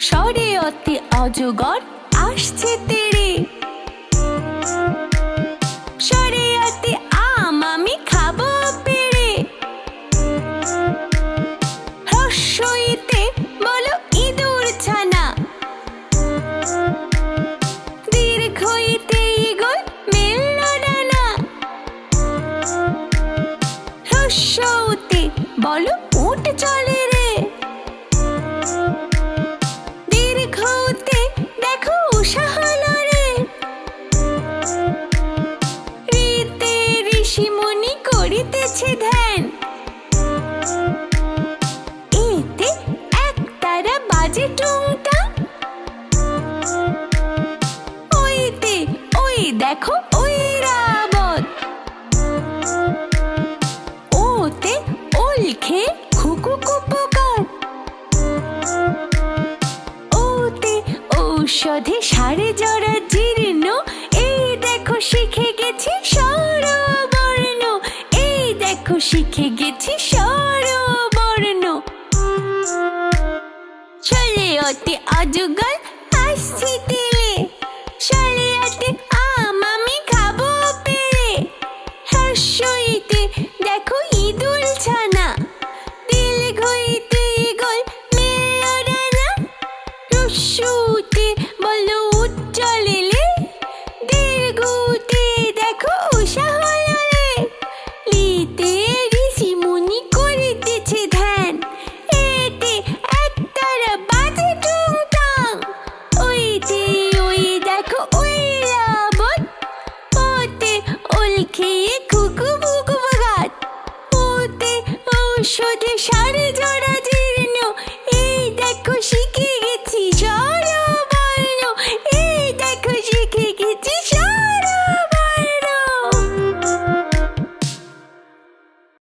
সরে অতে অজগর আসছে তেড়ে। সরে অতে আম আমি খাবো পেড়ে। হ্রস্বইতে বলো ইঁদুর ছানা। দীর্ঘইতে ঈগল মেলল ডানা। হ্রস্বউতে বলো উট চলে রে। দীর্ঘউতে দেখো উষা হলো রে। ঋতে ঋষিমুনি করিতেছে ধ্যান। এতে একতারা বাজে টুংটাং। ওইতে ওই দেখো ঐরাবত। ওতে ওল খেয়ে খুকুকু পোকার। ওতে ঔষধে সারে জরা জীর্ণ। এই দেখো শিখে গেছি স্বরবর্ণ। এই দেখো শিখে গেছি স্বরবর্ণ। চলে অতে অজগর আসছি তেলে। চলে অতে আম আমি খাবো পেড়ে। হ্রস্বইতে দেখো ইঁদুর ছানা। দীর্ঘইতে ঈগল মেলল ডানা। হ্রস্বউতে বলো উট চলে লে। দীর্ঘউতে দেখো উষা হলো রে। লিতে ঋষিমুনি করিতেছে ধ্যান। এতে একতারা বাজে টুংটাং। ওইতে ওই দেখো ঐরাবত। ওতে ওল খেয়ে খুকু বুকু বাগাত। ওতে ঔষধে সারে